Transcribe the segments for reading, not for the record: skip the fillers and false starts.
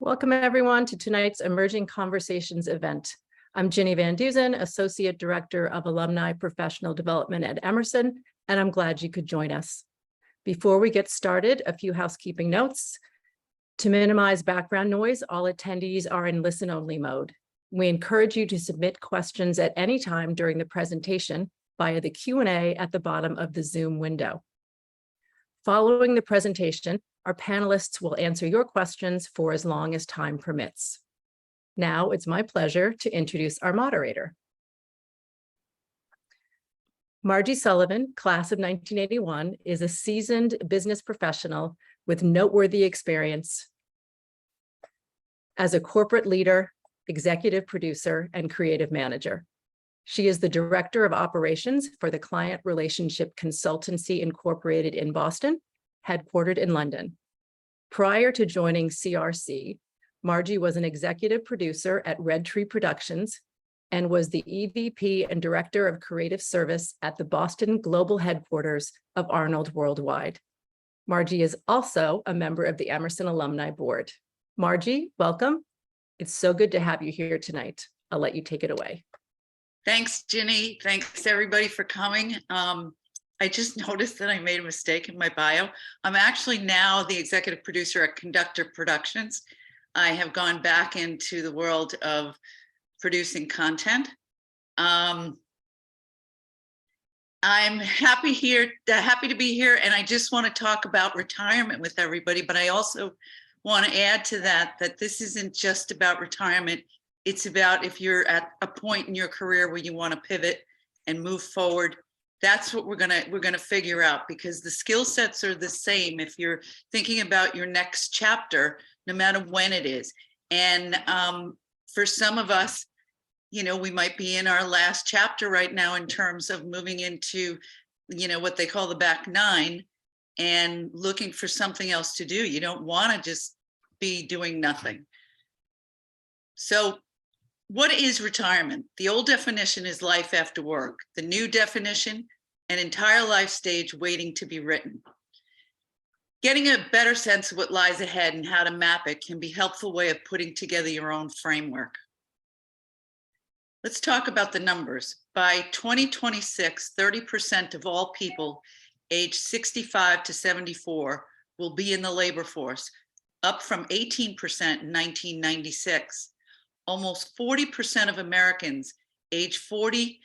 Welcome everyone to tonight's Emerging Conversations event. I'm Ginny Van Duzen, Associate Director of Alumni Professional Development at Emerson, and I'm glad you could join us. Before we get started, a few housekeeping notes. To minimize background noise, all attendees are in listen-only mode. We encourage you to submit questions at any time during the presentation via the Q&A at the bottom of the Zoom window. Following the presentation, our panelists will answer your questions for as long as time permits. Now it's my pleasure to introduce our moderator. Margie Sullivan, class of 1981, is a seasoned business professional with noteworthy experience as a corporate leader, executive producer, and creative manager. She is the Director of Operations for the Client Relationship Consultancy Incorporated in Boston, headquartered in London. Prior to joining CRC, Margie was an executive producer at Red Tree Productions and was the EVP and Director of Creative Service at the Boston Global Headquarters of Arnold Worldwide. Margie is also a member of the Emerson Alumni Board. Margie, welcome. It's so good to have you here tonight. I'll let you take it away. Thanks, Ginny. Thanks everybody for coming. I just noticed that I made a mistake in my bio. I'm actually now the executive producer at Conductor Productions. I have gone back into the world of producing content. I'm happy to be here, and I just want to talk about retirement with everybody, but I also want to add to that this isn't just about retirement. It's about if you're at a point in your career where you want to pivot and move forward. That's what we're gonna figure out, because the skill sets are the same if you're thinking about your next chapter, no matter when it is. And for some of us, you know, we might be in our last chapter right now in terms of moving into, you know, what they call the back nine and looking for something else to do. You don't want to just be doing nothing. So what is retirement? The old definition is life after work. The new definition, an entire life stage waiting to be written. Getting a better sense of what lies ahead and how to map it can be a helpful way of putting together your own framework. Let's talk about the numbers. By 2026, 30% of all people aged 65 to 74 will be in the labor force, up from 18% in 1996. Almost 40% of Americans age 40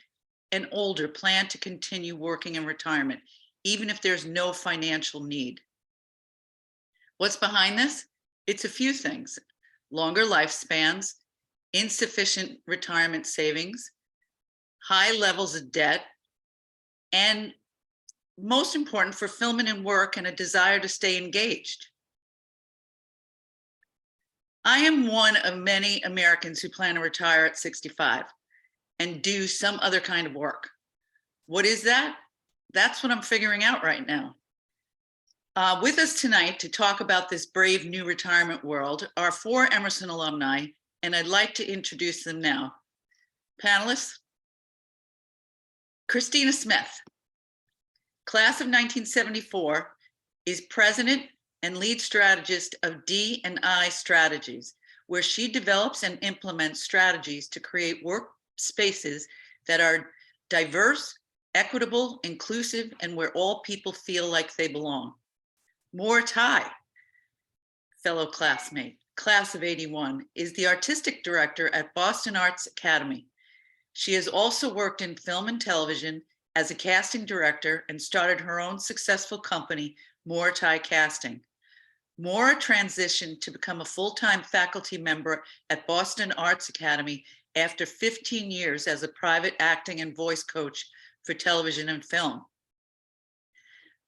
and older plan to continue working in retirement, even if there's no financial need. What's behind this? It's a few things: longer lifespans, insufficient retirement savings, high levels of debt, and most important, fulfillment in work and a desire to stay engaged. I am one of many Americans who plan to retire at 65 and do some other kind of work. What is that? That's what I'm figuring out right now. With us tonight to talk about this brave new retirement world are 4 Emerson alumni, and I'd like to introduce them now. Panelists: Christina Smith, class of 1974, is president and lead strategist of D&I Strategies, where she develops and implements strategies to create work spaces that are diverse, equitable, inclusive, and where all people feel like they belong. Moore Tai, fellow classmate, class of 81, is the artistic director at Boston Arts Academy. She has also worked in film and television as a casting director and started her own successful company, Moore Tai Casting. Moore transitioned to become a full-time faculty member at Boston Arts Academy after 15 years as a private acting and voice coach for television and film.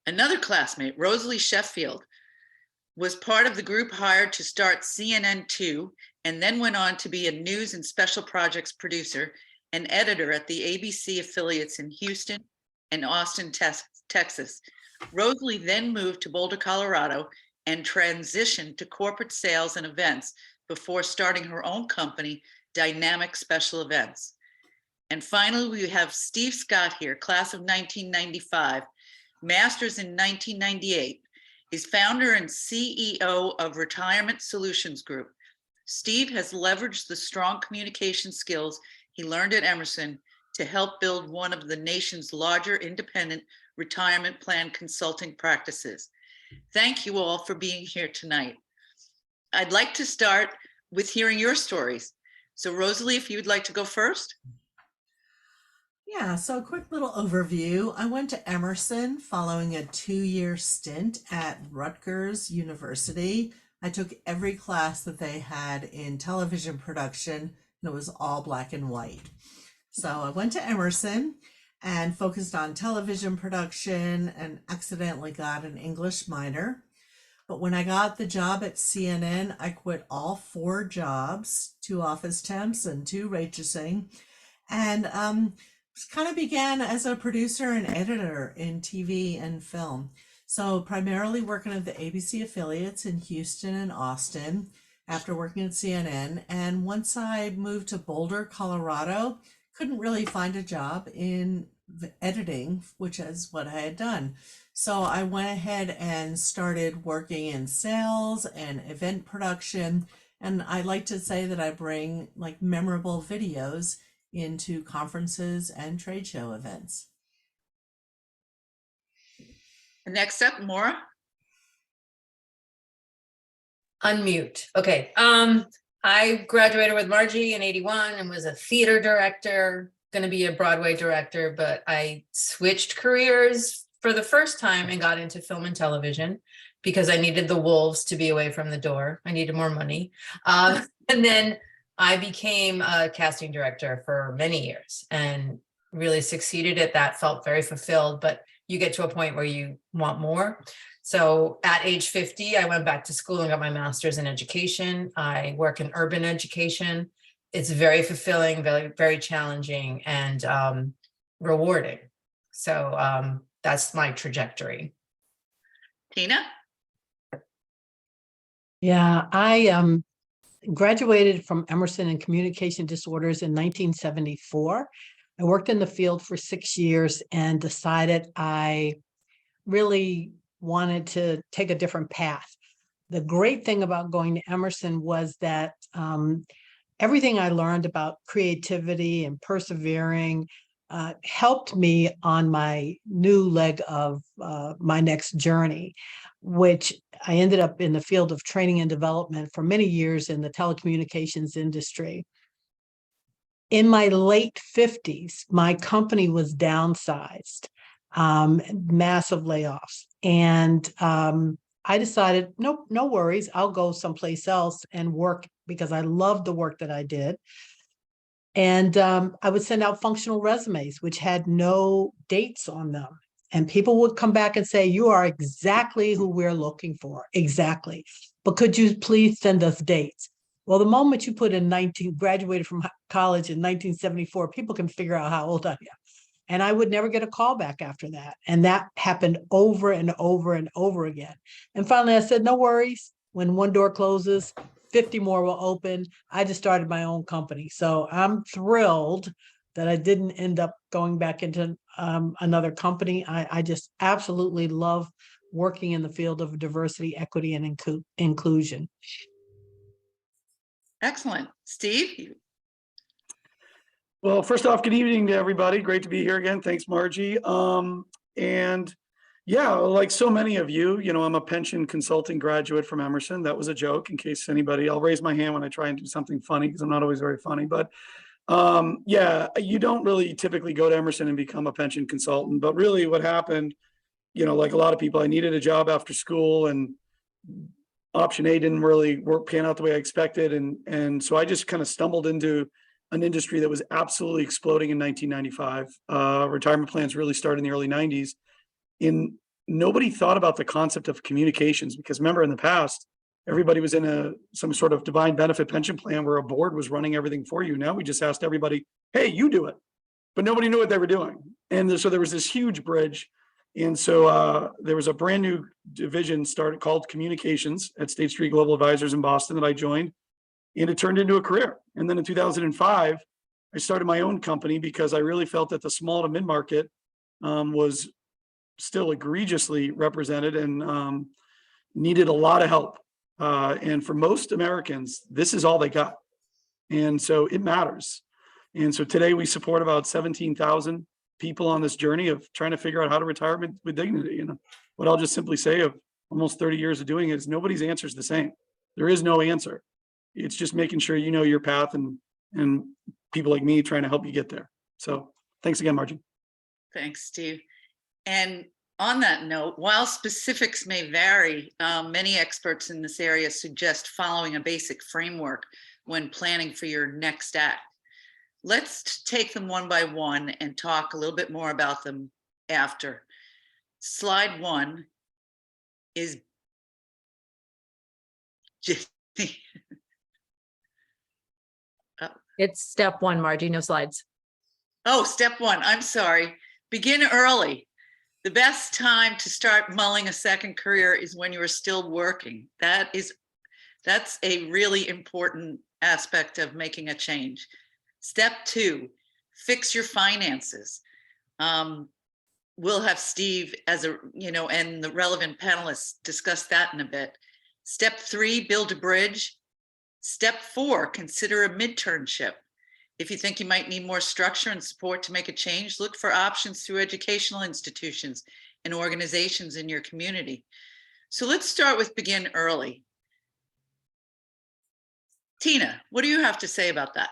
Another classmate, Rosalie Sheffield, was part of the group hired to start CNN2 and then went on to be a news and special projects producer and editor at the ABC affiliates in Houston and Austin, Texas. Rosalie then moved to Boulder, Colorado, and transitioned to corporate sales and events before starting her own company, Dynamic Special Events. And finally, we have Steve Scott here, class of 1995, master's in 1998. He's founder and CEO of Retirement Solutions Group, Steve has leveraged the strong communication skills he learned at Emerson to help build one of the nation's larger independent retirement plan consulting practices. Thank you all for being here tonight. I'd like to start with hearing your stories. So Rosalie, if you'd like to go first. Yeah, so a quick little overview. I went to Emerson following a 2-year stint at Rutgers University. I took every class that they had in television production, and it was all black and white. So I went to Emerson and focused on television production and accidentally got an English minor. But when I got the job at CNN, I quit all 4 jobs, 2 office temps and 2 waitressing, and kind of began as a producer and editor in TV and film. So primarily working at the ABC affiliates in Houston and Austin after working at CNN. And once I moved to Boulder, Colorado, couldn't really find a job in editing, which is what I had done. So I went ahead and started working in sales and event production. And I like to say that I bring like memorable videos into conferences and trade show events. Next up, Maura. Unmute. Okay. I graduated with Margie in 81 and was a theater director, going to be a Broadway director, but I switched careers for the first time and got into film and television because I needed the wolves to be away from the door. I needed more money. And then I became a casting director for many years and really succeeded at that, felt very fulfilled, but you get to a point where you want more. So at age 50, I went back to school and got my master's in education. I work in urban education. It's very fulfilling, very, very challenging and rewarding. So that's my trajectory. Tina? Yeah, I graduated from Emerson in communication disorders in 1974. I worked in the field for 6 years and decided I really wanted to take a different path. The great thing about going to Emerson was that everything I learned about creativity and persevering helped me on my new leg of my next journey, which I ended up in the field of training and development for many years in the telecommunications industry. In my late 50s, my company was downsized, massive layoffs. And I decided, nope, no worries. I'll go someplace else and work because I loved the work that I did. And I would send out functional resumes, which had no dates on them. And people would come back and say, you are exactly who we're looking for. Exactly. But could you please send us dates? Well, the moment you put in graduated from college in 1974, people can figure out how old I am. And I would never get a call back after that. And that happened over and over and over again. And finally, I said, no worries. When one door closes, 50 more will open. I just started my own company. So I'm thrilled that I didn't end up going back into another company. I just absolutely love working in the field of diversity, equity, and inclusion. Excellent. Steve? Well, first off, good evening to everybody. Great to be here again. Thanks, Margie. And yeah, like so many of you, I'm a pension consulting graduate from Emerson. That was a joke in case anybody, I'll raise my hand when I try and do something funny because I'm not always very funny. But yeah, you don't really typically go to Emerson and become a pension consultant. But really what happened, like a lot of people, I needed a job after school and option A didn't really pan out the way I expected. And so I just kind of stumbled into an industry that was absolutely exploding in 1995. Retirement plans really started in the early 90s. And nobody thought about the concept of communications because remember in the past, everybody was in some sort of defined benefit pension plan where a board was running everything for you. Now we just asked everybody, hey, you do it. But nobody knew what they were doing. And so there was this huge bridge. And so there was a brand new division started called communications at State Street Global Advisors in Boston that I joined. And it turned into a career. And then in 2005, I started my own company because I really felt that the small to mid-market was still egregiously represented and needed a lot of help. And for most Americans, this is all they got. And so it matters. And so today we support about 17,000 people on this journey of trying to figure out how to retire with dignity. And what I'll just simply say of almost 30 years of doing it is nobody's answer is the same. There is no answer. It's just making sure you know your path and people like me trying to help you get there. So thanks again, Margie. Thanks, Steve. And on that note, while specifics may vary, many experts in this area suggest following a basic framework when planning for your next act. Let's take them one by one and talk a little bit more about them after. Slide 1 is just It's step 1, Margie, no slides. oh, step 1, I'm sorry. Begin early. The best time to start mulling a second career is when you are still working. That's a really important aspect of making a change. Step 2, fix your finances. We'll have Steve and the relevant panelists discuss that in a bit. Step 3, build a bridge. Step 4, consider a midternship. If you think you might need more structure and support to make a change, look for options through educational institutions and organizations in your community. So let's start with begin early. Tina, what do you have to say about that?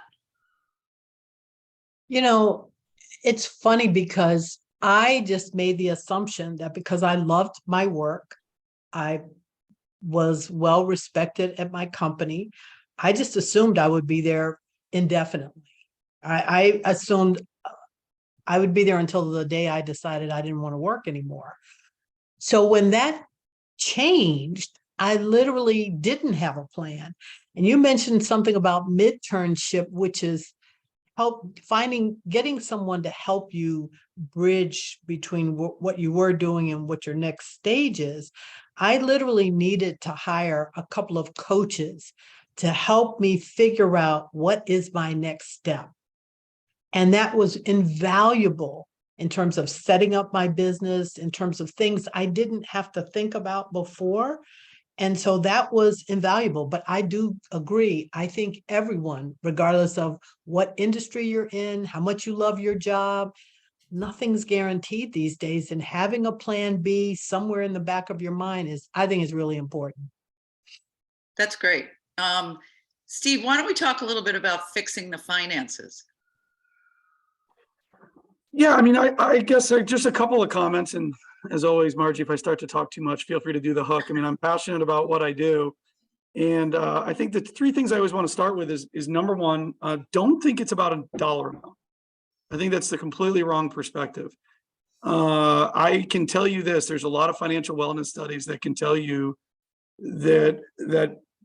You know, it's funny because I just made the assumption that because I loved my work, I was well respected at my company, I just assumed I would be there indefinitely. I assumed I would be there until the day I decided I didn't want to work anymore. So when that changed, I literally didn't have a plan. And you mentioned something about midternship, which is getting someone to help you bridge between what you were doing and what your next stage is. I literally needed to hire a couple of coaches to help me figure out what is my next step. And that was invaluable in terms of setting up my business, in terms of things I didn't have to think about before. And so that was invaluable. But I do agree. I think everyone, regardless of what industry you're in, how much you love your job, nothing's guaranteed these days. And having a plan B somewhere in the back of your mind I think is really important. That's great. Steve, why don't we talk a little bit about fixing the finances? Yeah, I mean, I guess just a couple of comments. And as always, Margie, if I start to talk too much, feel free to do the hook. I mean, I'm passionate about what I do. And I think the 3 things I always want to start with is number 1, don't think it's about a dollar amount. I think that's the completely wrong perspective. I can tell you this, there's a lot of financial wellness studies that can tell you that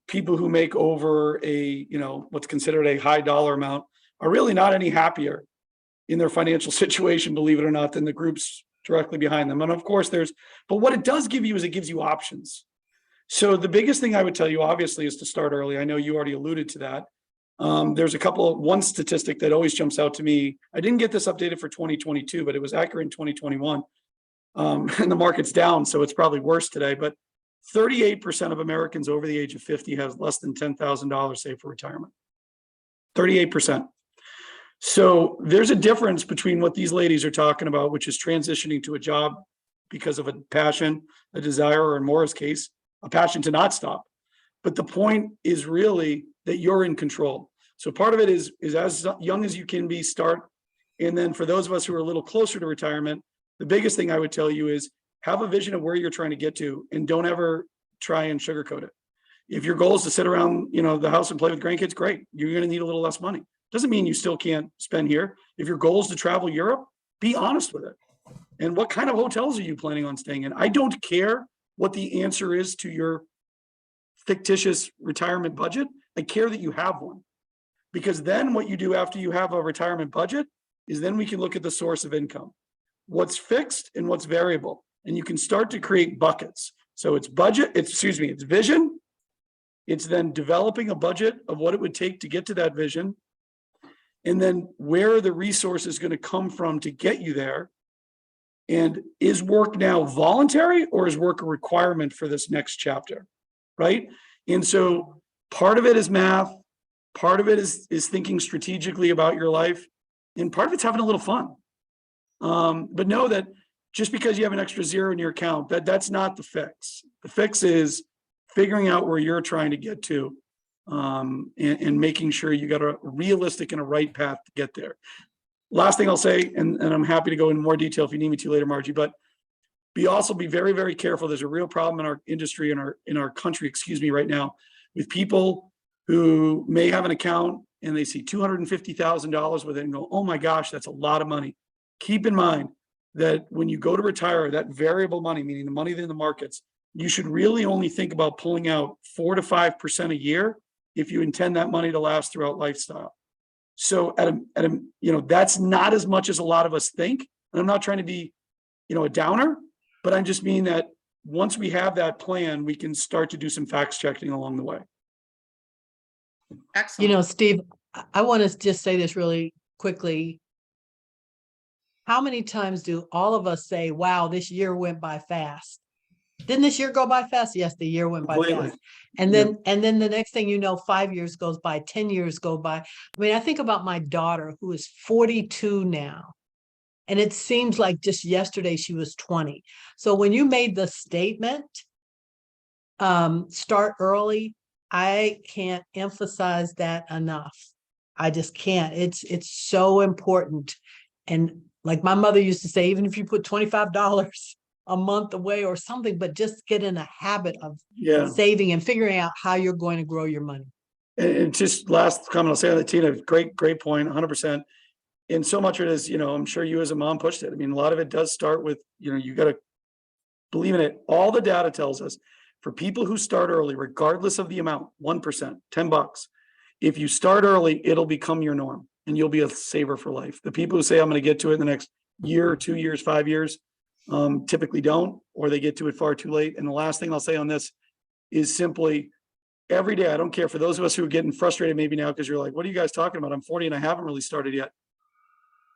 people who make over what's considered a high dollar amount are really not any happier in their financial situation, believe it or not, than the groups directly behind them. And of course but what it does give you is it gives you options. So the biggest thing I would tell you, obviously, is to start early. I know you already alluded to that. There's one statistic that always jumps out to me. I didn't get this updated for 2022, but it was accurate in 2021. And the market's down, so it's probably worse today. But 38% of Americans over the age of 50 has less than $10,000 saved for retirement. 38%. So there's a difference between what these ladies are talking about, which is transitioning to a job because of a passion, a desire, or in Maura's case, a passion to not stop. But the point is really that you're in control. So part of it is as young as you can be, start. And then for those of us who are a little closer to retirement, the biggest thing I would tell you is have a vision of where you're trying to get to and don't ever try and sugarcoat it. If your goal is to sit around, the house and play with grandkids, great. You're going to need a little less money. Doesn't mean you still can't spend here. If your goal is to travel Europe, be honest with it. And what kind of hotels are you planning on staying in? I don't care what the answer is to your fictitious retirement budget. I care that you have one. Because then what you do after you have a retirement budget is then we can look at the source of income. What's fixed and what's variable. And you can start to create buckets. So it's it's vision. It's then developing a budget of what it would take to get to that vision. And then where are the resources going to come from to get you there? And is work now voluntary or is work a requirement for this next chapter? Right? And so part of it is math, part of it is thinking strategically about your life, and part of it's having a little fun. But know that just because you have an extra zero in your account, that's not the fix. The fix is figuring out where you're trying to get to, and making sure you got a realistic and a right path to get there. Last thing I'll say, and I'm happy to go in more detail if you need me to later, Margie, but be very, very careful. There's a real problem in our industry, in our country, right now, with people who may have an account and they see $250,000 with it and go, oh my gosh, that's a lot of money. Keep in mind that when you go to retire, that variable money, meaning the money in the markets, you should really only think about pulling out 4 to 5% a year if you intend that money to last throughout lifestyle. So that's not as much as a lot of us think. And I'm not trying to be, a downer, but I just mean that once we have that plan, we can start to do some fact checking along the way. Excellent. Steve, I want to just say this really quickly. How many times do all of us say, wow, this year went by fast? Didn't this year go by fast? Yes, the year went by Completely. fast. And then the next thing you know, 5 years goes by, 10 years go by. I mean, I think about my daughter who is 42 now. And it seems like just yesterday she was 20. So when you made the statement, start early, I can't emphasize that enough. I just can't. It's so important. And like my mother used to say, even if you put $25 a month away or something, but just get in a habit of saving and figuring out how you're going to grow your money. And just last comment I'll say on that, Tina, great point, 100%. And so much of it is, I'm sure you as a mom pushed it. I mean, a lot of it does start with, you got to believe in it. All the data tells us for people who start early, regardless of the amount, 1%, $10, if you start early, it'll become your norm and you'll be a saver for life. The people who say, I'm going to get to it in the next year, 2 years, 5 years, typically don't, or they get to it far too late. And the last thing I'll say on this is simply every day, I don't care, for those of us who are getting frustrated maybe now because you're like, what are you guys talking about? I'm 40 and I haven't really started yet.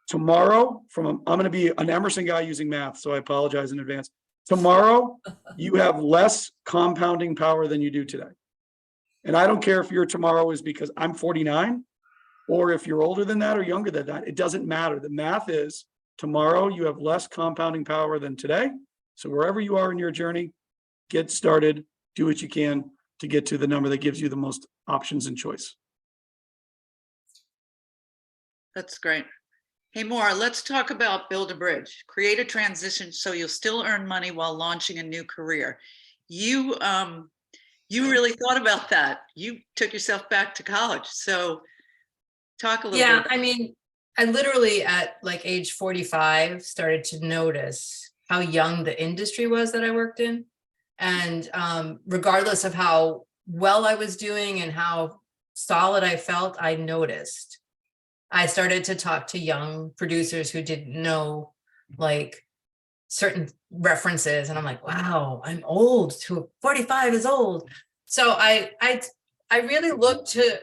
Tomorrow, I'm going to be an Emerson guy using math, so I apologize in advance. Tomorrow, you have less compounding power than you do today. And I don't care if your tomorrow is because I'm 49, or if you're older than that or younger than that. It doesn't matter. The math is tomorrow you have less compounding power than today. So wherever you are in your journey, get started, do what you can to get to the number that gives you the most options and choice. That's great. Hey, Maura, let's talk about Build a Bridge. Create a transition so you'll still earn money while launching a new career. You really thought about that. You took yourself back to college. So talk a little bit. Yeah, I mean, I literally at like age 45 started to notice how young the industry was that I worked in. And regardless of how well I was doing and how solid I felt, I noticed. I started to talk to young producers who didn't know like certain references. And I'm like, wow, I'm old. 45 is old. So I really looked to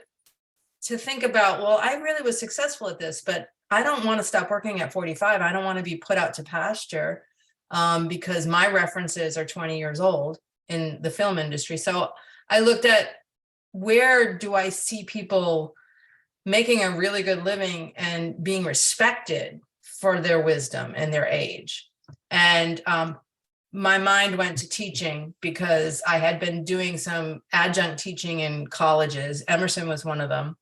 think about, well, I really was successful at this, but I don't want to stop working at 45. I don't want to be put out to pasture because my references are 20 years old in the film industry. So I looked at where do I see people making a really good living and being respected for their wisdom and their age. And my mind went to teaching because I had been doing some adjunct teaching in colleges. Emerson was one of them.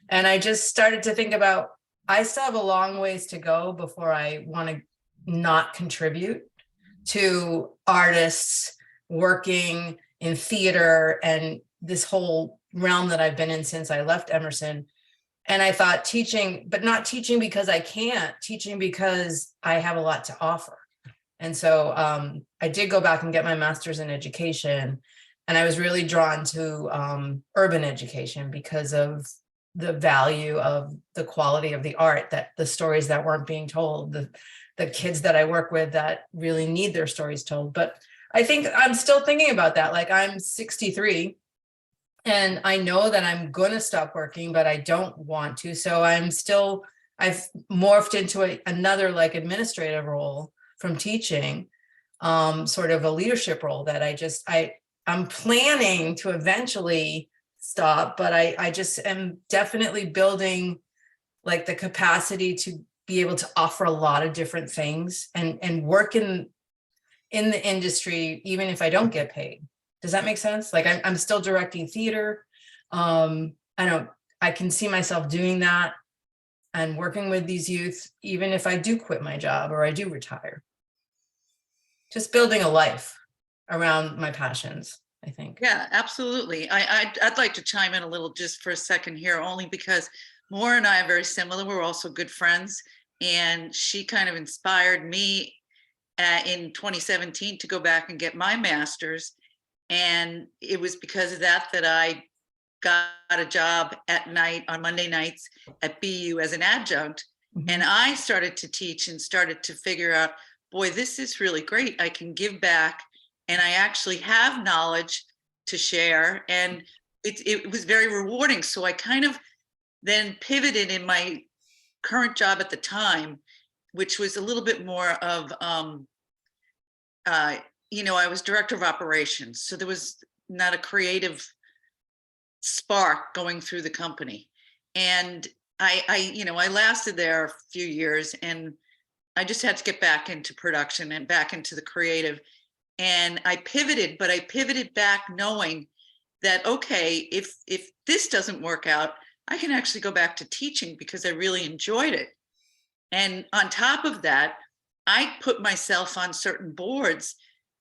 And I just started to think about, I still have a long ways to go before I want to not contribute to artists working in theater and this whole realm that I've been in since I left Emerson. And I thought teaching, but not teaching because I can't, teaching because I have a lot to offer. And so I did go back and get my master's in education. And I was really drawn to urban education because of the value of the quality of the art, that the stories that weren't being told, the kids that I work with that really need their stories told. But I think I'm still thinking about that. Like I'm 63. And I know that I'm going to stop working, but I don't want to. So I've morphed into another like administrative role from teaching, sort of a leadership role that I I'm planning to eventually stop, but I just am definitely building like the capacity to be able to offer a lot of different things and work in the industry, even if I don't get paid. Does that make sense? Like I'm still directing theater. I can see myself doing that and working with these youth, even if I do quit my job or I do retire. Just building a life around my passions, I think. Yeah, absolutely. I'd like to chime in a little just for a second here, only because Maura and I are very similar. We're also good friends, and she kind of inspired me in 2017 to go back and get my master's. And it was because of that that I got a job at night on Monday nights at BU as an adjunct. And I started to teach and started to figure out, boy, this is really great. I can give back and I actually have knowledge to share. And it was very rewarding. So I kind of then pivoted in my current job at the time, which was a little bit more of, I was director of operations. So there was not a creative spark going through the company. And I lasted there a few years, and I just had to get back into production and back into the creative. And I pivoted, but I pivoted back knowing that, okay, if this doesn't work out, I can actually go back to teaching because I really enjoyed it. And on top of that, I put myself on certain boards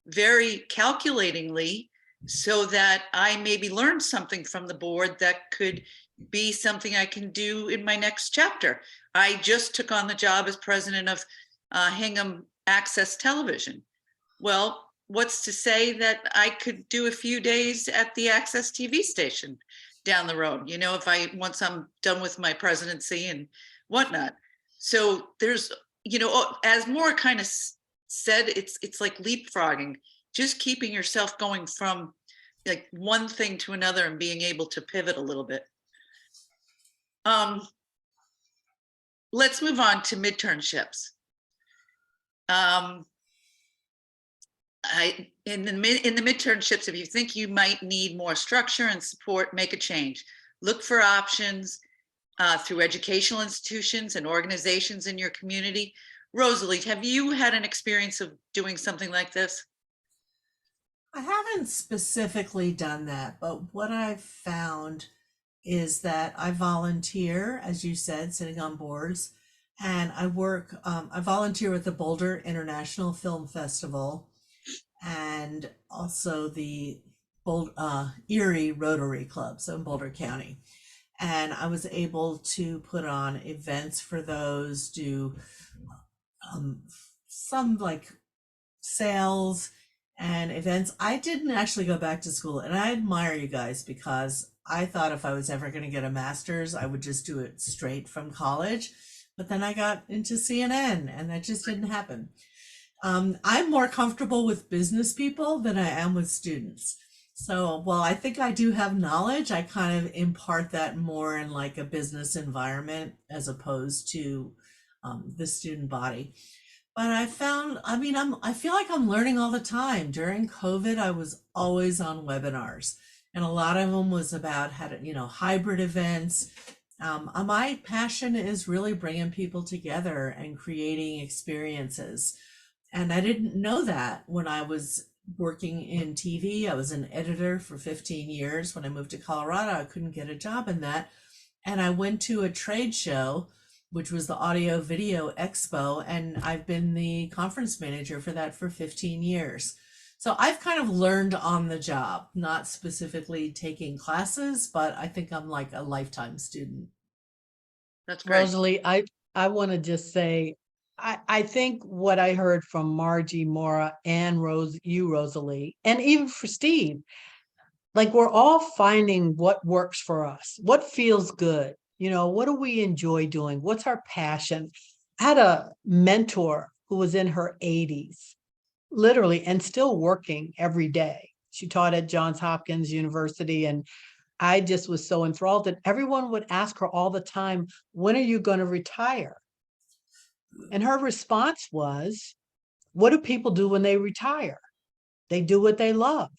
very calculatingly so that I maybe learn something from the board that could be something I can do in my next chapter. I just took on the job as president of Hingham Access Television. Well, what's to say that I could do a few days at the Access TV station down the road, once I'm done with my presidency and whatnot. So there's, as Maura kind of said, it's like leapfrogging, just keeping yourself going from like one thing to another and being able to pivot a little bit. Let's move on to midternships. In the midternships, if you think you might need more structure and support, make a change. Look for options through educational institutions and organizations in your community. Rosalie, have you had an experience of doing something like this? I haven't specifically done that, but what I've found is that I volunteer, as you said, sitting on boards, and I volunteer with the Boulder International Film Festival and also the Erie Rotary Club, so in Boulder County. And I was able to put on events for those, do some like sales and events. I didn't actually go back to school, and I admire you guys because I thought if I was ever going to get a master's, I would just do it straight from college. But then I got into CNN, and that just didn't happen. I'm more comfortable with business people than I am with students. So while I think I do have knowledge, I kind of impart that more in like a business environment as opposed to the student body. But I feel like I'm learning all the time. During COVID, I was always on webinars, and a lot of them was about how to, hybrid events. My passion is really bringing people together and creating experiences. And I didn't know that when I was working in TV. I was an editor for 15 years. When I moved to Colorado, I couldn't get a job in that. And I went to a trade show, which was the Audio Video Expo, and I've been the conference manager for that for 15 years. So I've kind of learned on the job, not specifically taking classes, but I think I'm like a lifetime student. That's great. Rosalie, I want to just say, I think what I heard from Margie, Maura, and Rosalie, and even for Steve, like we're all finding what works for us, what feels good. What do we enjoy doing? What's our passion? I had a mentor who was in her 80s, literally, and still working every day. She taught at Johns Hopkins University, and I just was so enthralled that everyone would ask her all the time, when are you going to retire? And her response was, what do people do when they retire? They do what they love.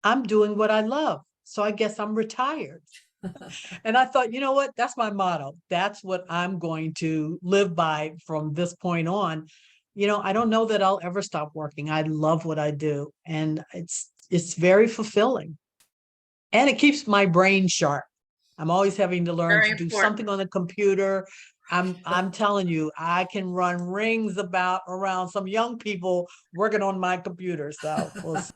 I'm doing what I love. So I guess I'm retired. And I thought, you know what? That's my motto. That's what I'm going to live by from this point on. I don't know that I'll ever stop working. I love what I do. And it's very fulfilling. And it keeps my brain sharp. I'm always having to learn Very to do important. something on the computer. I'm telling you, I can run rings around some young people working on my computer. So we'll see.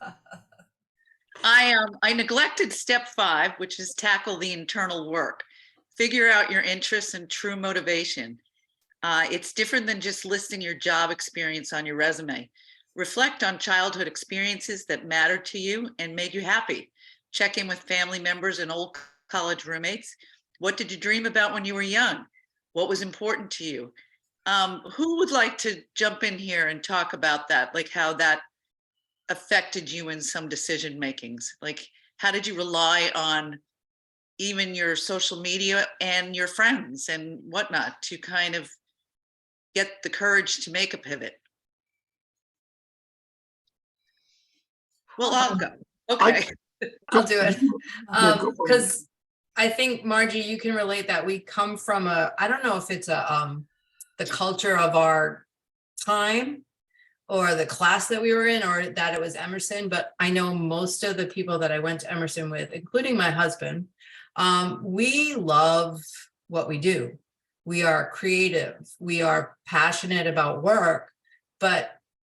I neglected step 5, which is tackle the internal work. Figure out your interests and true motivation. It's different than just listing your job experience on your resume. Reflect on childhood experiences that mattered to you and made you happy. Check in with family members and old college roommates. What did you dream about when you were young? What was important to you? Who would like to jump in here and talk about that? Like how that affected you in some decision makings? Like, how did you rely on even your social media and your friends and whatnot to kind of get the courage to make a pivot? Well, I'll go. Okay. I'll do it. Yeah, go for it. Because I think, Margie, you can relate that we come from I don't know if it's the culture of our time or the class that we were in, or that it was Emerson, but I know most of the people that I went to Emerson with, including my husband, we love what we do. We are creative. We are passionate about work,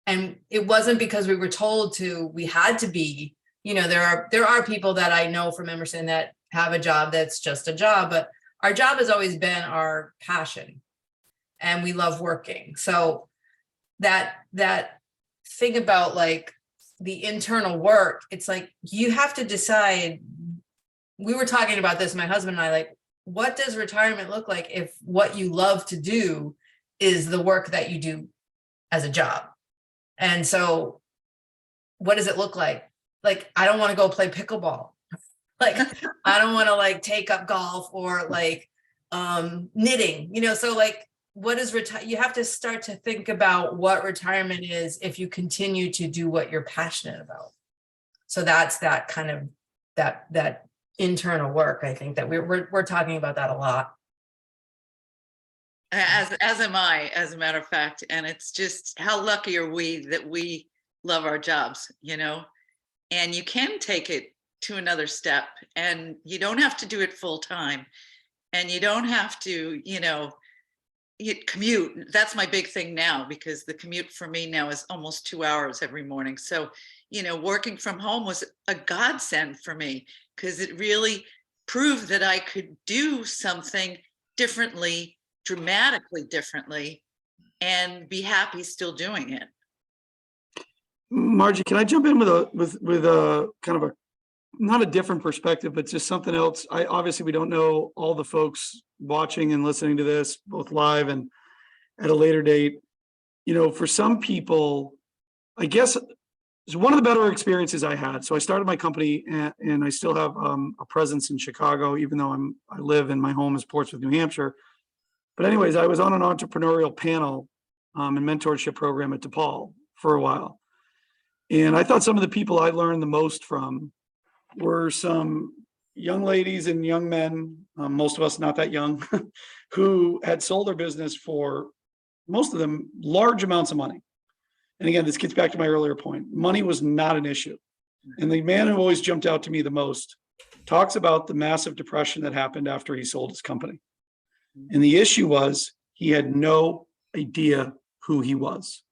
and it wasn't because we were told to, we had to be, there are people that I know from Emerson that have a job that's just a job, but our job has always been our passion and we love working. So that thing about like the internal work, it's like, you have to decide. We were talking about this, my husband and I, like, what does retirement look like if what you love to do is the work that you do as a job? And so what does it look like? Like, I don't want to go play pickleball. Like, I don't want to like take up golf or like knitting, so like, what is you have to start to think about what retirement is if you continue to do what you're passionate about. So that's that kind of that internal work. I think that we're talking about that a lot. As am I, as a matter of fact. And it's just, how lucky are we that we love our jobs, and you can take it to another step, and you don't have to do it full time, and you don't have to, commute. That's my big thing now, because the commute for me now is almost 2 hours every morning. So, working from home was a godsend for me, because it really proved that I could do something differently, dramatically differently, and be happy still doing it. Margie, can I jump in with a kind of a, not a different perspective, but just something else? Obviously we don't know all the folks watching and listening to this, both live and at a later date. For some people, I guess it's one of the better experiences I had. So I started my company, and I still have a presence in Chicago, even though I live in my home is Portsmouth, New Hampshire. But anyways, I was on an entrepreneurial panel and mentorship program at DePaul for a while. And I thought some of the people I learned the most from were some young ladies and young men, most of us not that young, who had sold their business for, most of them, large amounts of money. And again, this gets back to my earlier point. Money was not an issue. And the man who always jumped out to me the most talks about the massive depression that happened after he sold his company. And the issue was he had no idea who he was.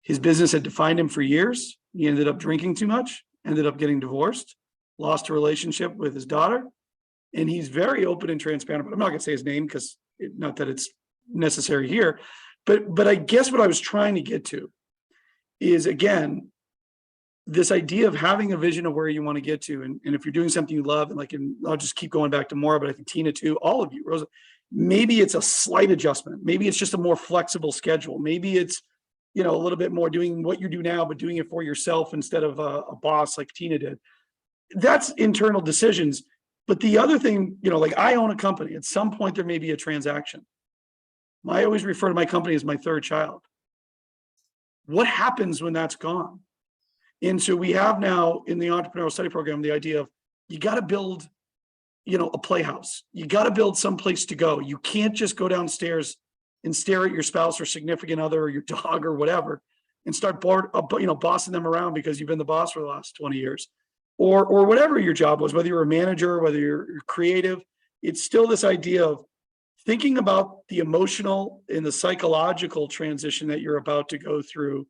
His business had defined him for years. He ended up drinking too much, ended up getting divorced, lost a relationship with his daughter. And he's very open and transparent, but I'm not going to say his name because not that it's necessary here. But I guess what I was trying to get to is, again, this idea of having a vision of where you want to get to. And if you're doing something you love, and I'll just keep going back to Maura, but I think Tina too, all of you, Rosa, maybe it's a slight adjustment. Maybe it's just a more flexible schedule. Maybe it's, a little bit more doing what you do now, but doing it for yourself instead of a boss like Tina did. That's internal decisions. But the other thing, like I own a company. At some point, there may be a transaction. I always refer to my company as my third child. What happens when that's gone? And so we have now in the entrepreneurial study program, the idea of you got to build, a playhouse. You got to build some place to go. You can't just go downstairs and stare at your spouse or significant other or your dog or whatever and start bossing them around because you've been the boss for the last 20 years or whatever your job was, whether you're a manager, whether you're creative. It's still this idea of thinking about the emotional and the psychological transition that you're about to go through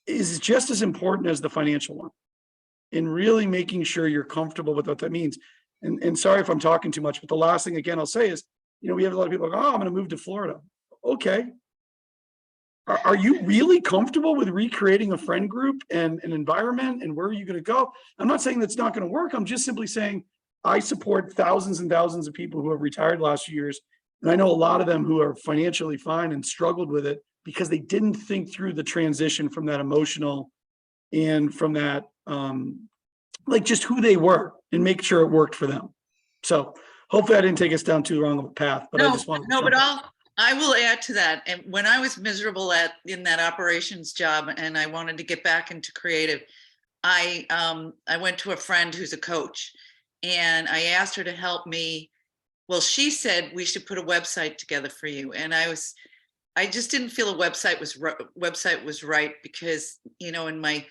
is just as important as the financial one, and really making sure you're comfortable with what that means. And sorry if I'm talking too much, but the last thing again I'll say is, we have a lot of people like, oh, I'm going to move to Florida. Okay. Are you really comfortable with recreating a friend group and an environment, and where are you going to go? I'm not saying that's not going to work. I'm just simply saying I support thousands and thousands of people who have retired last few years. And I know a lot of them who are financially fine and struggled with it because they didn't think through the transition from that emotional and from that, like just who they were, and make sure it worked for them. So hopefully I didn't take us down too wrong of a path, but I just wanted to but I will add to that. And when I was miserable in that operations job and I wanted to get back into creative, I went to a friend who's a coach and I asked her to help me. Well, she said we should put a website together for you. And I just didn't feel a website was right because, in my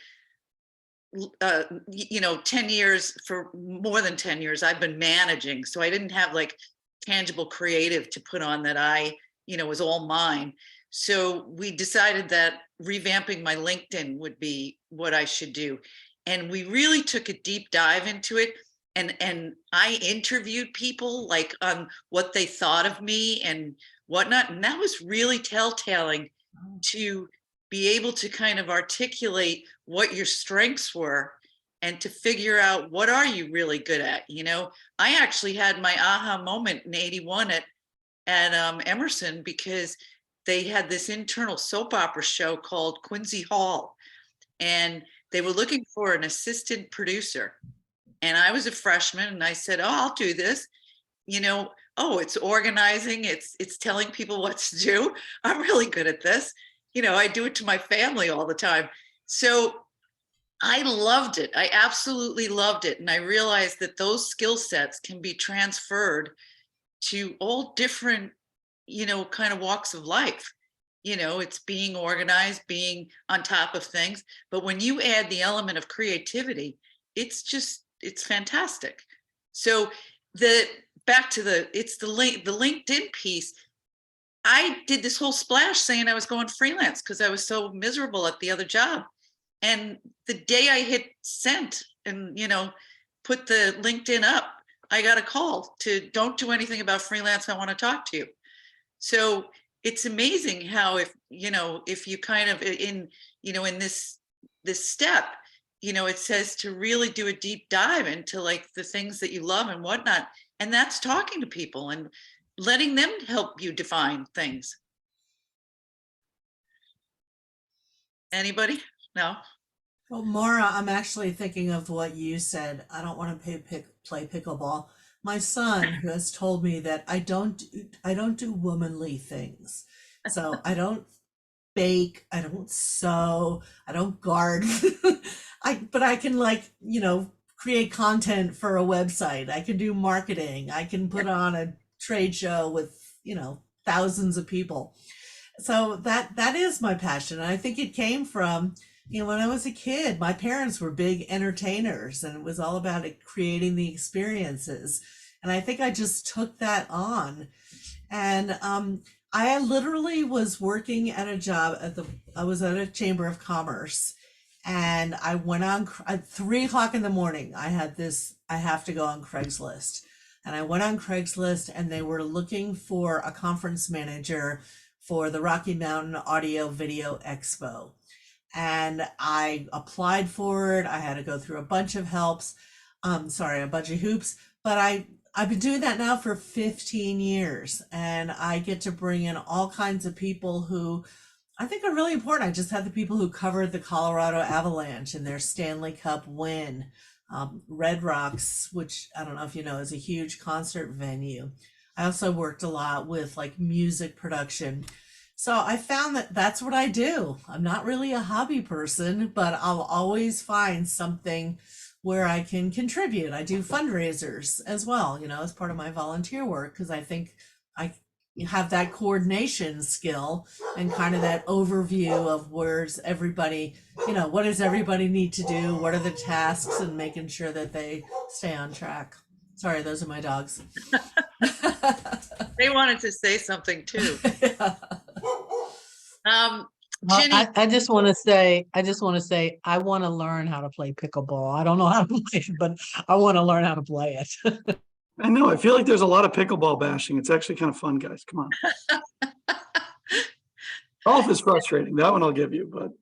10 years, for more than 10 years, I've been managing. So I didn't have like tangible creative to put on that was all mine. So we decided that revamping my LinkedIn would be what I should do. And we really took a deep dive into it. And I interviewed people like on what they thought of me and whatnot. And that was really telltale to be able to kind of articulate what your strengths were and to figure out what are you really good at. I actually had my aha moment in 81 at Emerson because they had this internal soap opera show called Quincy Hall, and they were looking for an assistant producer. And I was a freshman and I said, oh, I'll do this. It's organizing. It's telling people what to do. I'm really good at this. I do it to my family all the time. So I loved it. I absolutely loved it. And I realized that those skill sets can be transferred to all different, kind of walks of life. It's being organized, being on top of things. But when you add the element of creativity, it's fantastic. So the LinkedIn piece. I did this whole splash saying I was going freelance because I was so miserable at the other job. And the day I hit send and, put the LinkedIn up, I got a call to don't do anything about freelance. I want to talk to you. So it's amazing how if you kind of in this step, it says to really do a deep dive into like the things that you love and whatnot. And that's talking to people and letting them help you define things. Anybody? No? Well, Maura, I'm actually thinking of what you said. I don't want to play pickleball. My son, who has told me that I don't do womanly things. So I don't bake, I don't sew, I don't garden. But I can create content for a website. I can do marketing. I can put on a trade show with, thousands of people. So that is my passion. And I think it came from, when I was a kid, my parents were big entertainers and it was all about creating the experiences. And I think I just took that on. And I literally was working at a job I was at a Chamber of Commerce, and I went on at 3:00 in the morning. I have to go on Craigslist. And I went on Craigslist and they were looking for a conference manager for the Rocky Mountain Audio Video Expo. And I applied for it. I had to go through a bunch of a bunch of hoops, but I've been doing that now for 15 years and I get to bring in all kinds of people who I think are really important. I just had the people who covered the Colorado Avalanche and their Stanley Cup win. Red Rocks, which I don't know if you know, is a huge concert venue. I also worked a lot with like music production. So I found that that's what I do. I'm not really a hobby person, but I'll always find something where I can contribute. I do fundraisers as well, as part of my volunteer work, because I think I have that coordination skill and kind of that overview of where's everybody, what does everybody need to do? What are the tasks, and making sure that they stay on track. Sorry, those are my dogs. They wanted to say something too. Yeah. Um, Well, Ginny, I just want to say, I want to learn how to play pickleball. I don't know how to play it, but I want to learn how to play it. I know, I feel like there's a lot of pickleball bashing. It's actually kind of fun, guys. Come on. Golf is frustrating. That one I'll give you, but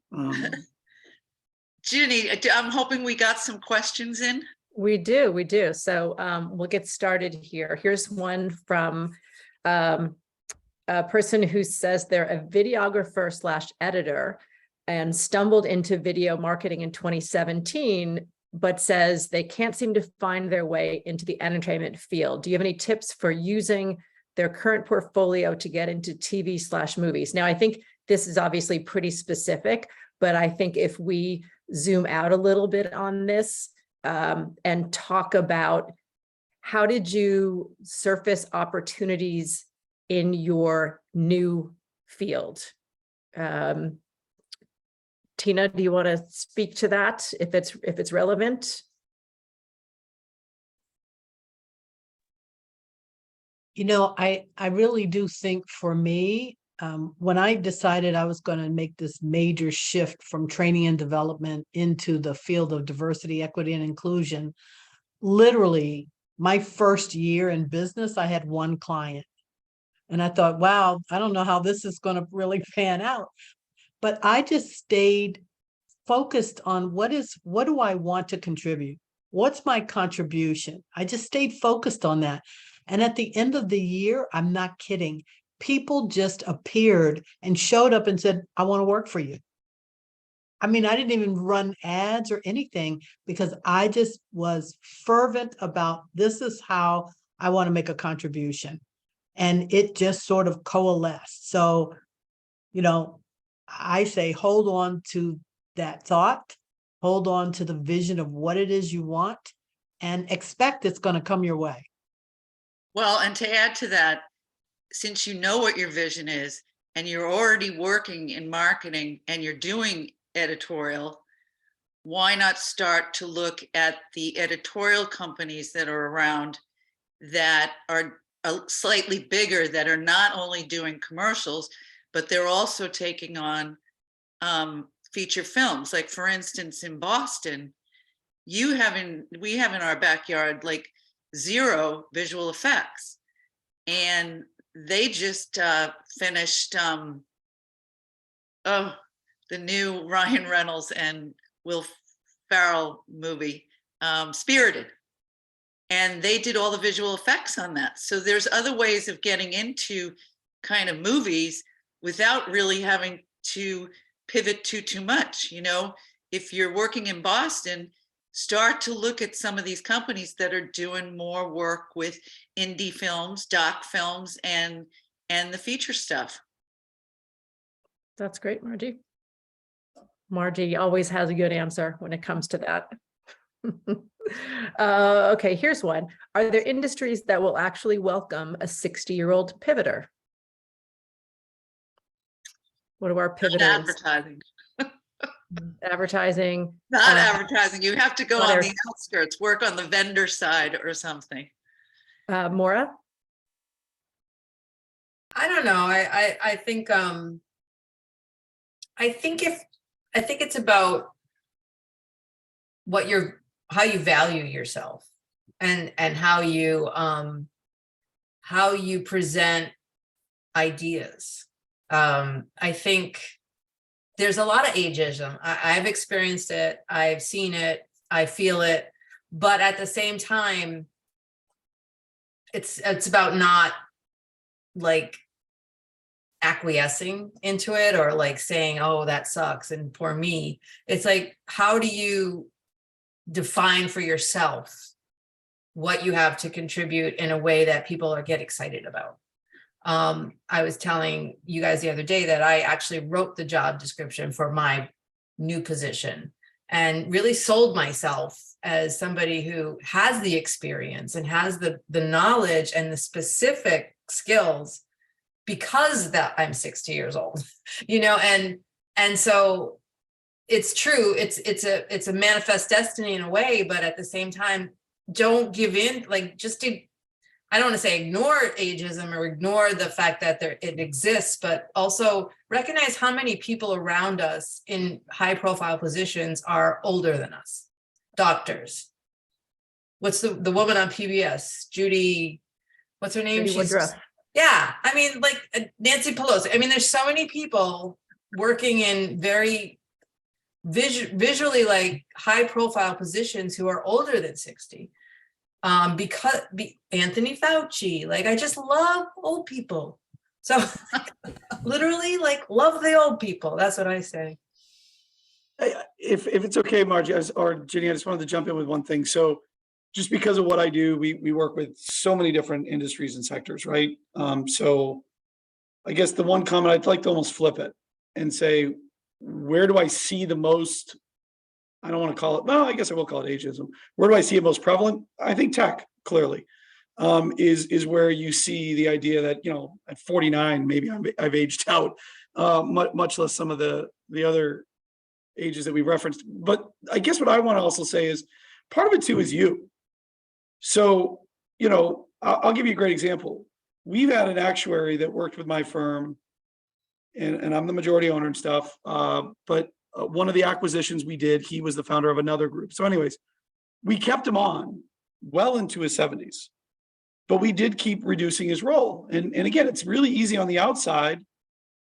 Ginny, I'm hoping we got some questions in. We do. So we'll get started here. Here's one from a person who says they're a videographer / editor and stumbled into video marketing in 2017, but says they can't seem to find their way into the entertainment field. Do you have any tips for using their current portfolio to get into TV / movies? Now, I think this is obviously pretty specific, but I think if we zoom out a little bit on this and talk about how did you surface opportunities in your new field? Tina, do you want to speak to that if it's relevant? I really do think for me, when I decided I was going to make this major shift from training and development into the field of diversity, equity, and inclusion, literally my first year in business, I had one client. And I thought, wow, I don't know how this is going to really pan out. But I just stayed focused on what do I want to contribute? What's my contribution? I just stayed focused on that. And at the end of the year, I'm not kidding, people just appeared and showed up and said, I want to work for you. I mean, I didn't even run ads or anything because I just was fervent about this is how I want to make a contribution. And it just sort of coalesced. So, I say, hold on to that thought, hold on to the vision of what it is you want, and expect it's going to come your way. Well, and to add to that, since you know what your vision is and you're already working in marketing and you're doing editorial, why not start to look at the editorial companies that are around that are slightly bigger, that are not only doing commercials, but they're also taking on feature films. Like, for instance, in Boston, we have in our backyard like 0 visual effects, and they just finished the new Ryan Reynolds and Will Ferrell movie, Spirited. And they did all the visual effects on that. So there's other ways of getting into kind of movies without really having to pivot too much. If you're working in Boston, start to look at some of these companies that are doing more work with indie films, doc films, and the feature stuff. That's great, Margie. Margie always has a good answer when it comes to that. Okay, here's one. Are there industries that will actually welcome a 60-year-old pivoter? What do our pivoters? Advertising. Advertising. Not advertising. You have to go whatever. on the outskirts, work on the vendor side or something. Maura? I don't know. I think it's about how you value yourself and how you present ideas. I think there's a lot of ageism. I've experienced it. I've seen it. I feel it. But at the same time, it's about not like acquiescing into it or like saying, oh, that sucks and poor me. It's like, how do you define for yourself what you have to contribute in a way that people get excited about? I was telling you guys the other day that I actually wrote the job description for my new position and really sold myself as somebody who has the experience and has the knowledge and the specific skills because that I'm 60 years old, and so it's true. It's a manifest destiny in a way, but at the same time, don't give in, I don't want to say ignore ageism or ignore the fact that it exists, but also recognize how many people around us in high profile positions are older than us. Doctors. What's the woman on PBS? Judy, what's her name? Judy Woodruff. Yeah. I mean, Nancy Pelosi. I mean, there's so many people working in very visually high profile positions who are older than 60. Because Anthony Fauci, I just love old people. So literally love the old people. That's what I say. If it's okay, Margie, or Ginny, I just wanted to jump in with one thing. So just because of what I do, we work with so many different industries and sectors, right? So I guess the one comment I'd like to almost flip it and say, where do I see the most, I don't want to call it, well, I guess I will call it ageism. Where do I see it most prevalent? I think tech, clearly, is where you see the idea that, at 49, maybe I've aged out, much less some of the other ages that we referenced. But I guess what I want to also say is part of it too is you. So, I'll give you a great example. We've had an actuary that worked with my firm, and I'm the majority owner and stuff, but one of the acquisitions we did, he was the founder of another group. So anyways, we kept him on well into his 70s, but we did keep reducing his role. And again, it's really easy on the outside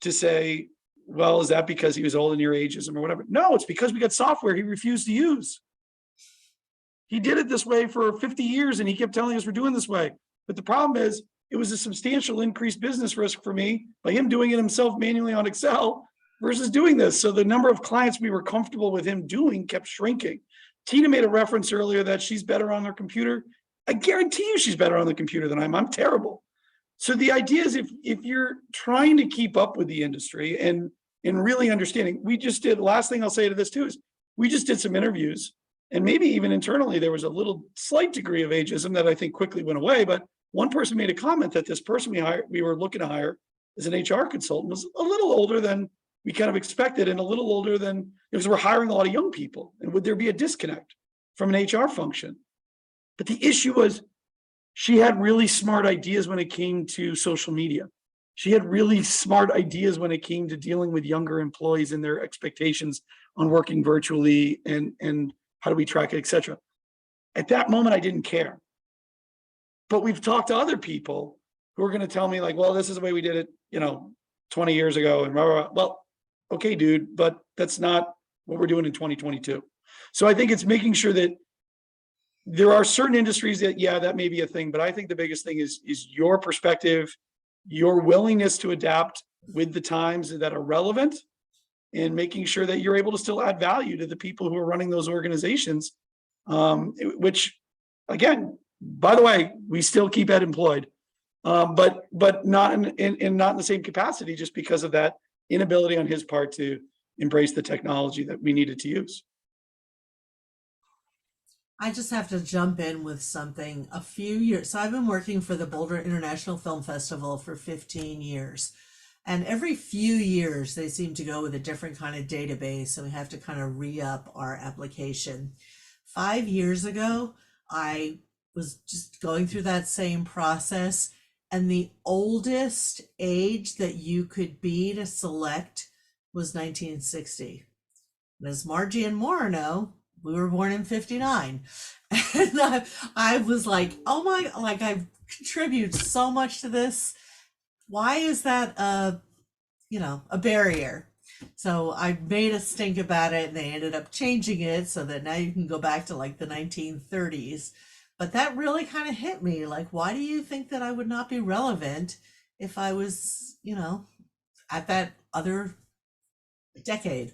to say, well, is that because he was old and your ageism or whatever? No, it's because we got software he refused to use. He did it this way for 50 years and he kept telling us we're doing this way. But the problem is it was a substantial increased business risk for me by him doing it himself manually on Excel versus doing this. So the number of clients we were comfortable with him doing kept shrinking. Tina made a reference earlier that she's better on her computer. I guarantee you she's better on the computer than I am. I'm terrible. So the idea is if you're trying to keep up with the industry and really understanding, we just did, last thing I'll say to this too is we just did some interviews and maybe even internally there was a little slight degree of ageism that I think quickly went away. But one person made a comment that this person we were looking to hire as an HR consultant was a little older than we kind of expected and a little older than, because we're hiring a lot of young people. And would there be a disconnect from an HR function? But the issue was she had really smart ideas when it came to social media. She had really smart ideas when it came to dealing with younger employees and their expectations on working virtually and how do we track it, et cetera. At that moment, I didn't care. But we've talked to other people who are going to tell me well, this is the way we did it, 20 years ago and blah, blah, blah. Well, okay, dude, but that's not what we're doing in 2022. So I think it's making sure that there are certain industries that, yeah, that may be a thing, but I think the biggest thing is your perspective, your willingness to adapt with the times that are relevant and making sure that you're able to still add value to the people who are running those organizations, which again, by the way, we still keep Ed employed, but not in not in the same capacity just because of that inability on his part to embrace the technology that we needed to use. I just have to jump in with something. A few years, so I've been working for the Boulder International Film Festival for 15 years. And every few years, they seem to go with a different kind of database, and we have to kind of re-up our application. 5 years ago, I was just going through that same process, and the oldest age that you could be to select was 1960. And as Margie and Maura know, we were born in 59. And I was like, oh my, I contribute so much to this. Why is that a barrier? So I made us think about it and they ended up changing it so that now you can go back to the 1930s. But that really kind of hit me. Why do you think that I would not be relevant if I was, at that other decade?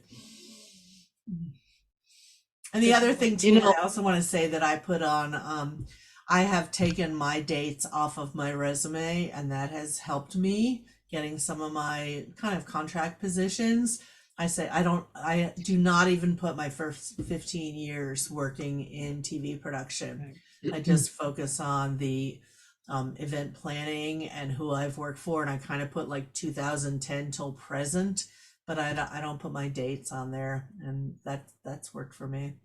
And the other thing too, I also want to say that I put on I have taken my dates off of my resume, and that has helped me getting some of my kind of contract positions. I do not even put my first 15 years working in TV production. I just focus on the event planning and who I've worked for, and I kind of put like 2010 till present, but I don't put my dates on there, and that's worked for me.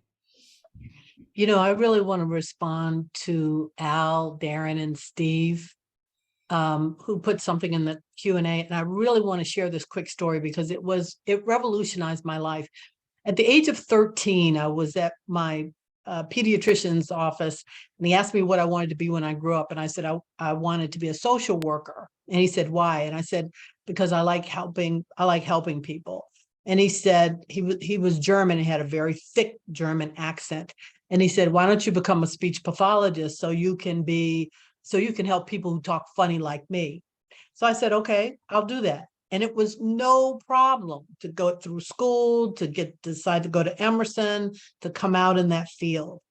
You know, I really want to respond to Al, Darren, and Steve, who put something in the Q&A, and I really want to share this quick story because it revolutionized my life. At the age of 13, I was at my pediatrician's office, and he asked me what I wanted to be when I grew up, and I said I wanted to be a social worker. And he said, why? And I said, because I like helping people. And he said, he was German and had a very thick German accent. And he said, why don't you become a speech pathologist so you can help people who talk funny like me? So I said, okay, I'll do that. And it was no problem to go through school, to decide to go to Emerson, to come out in that field.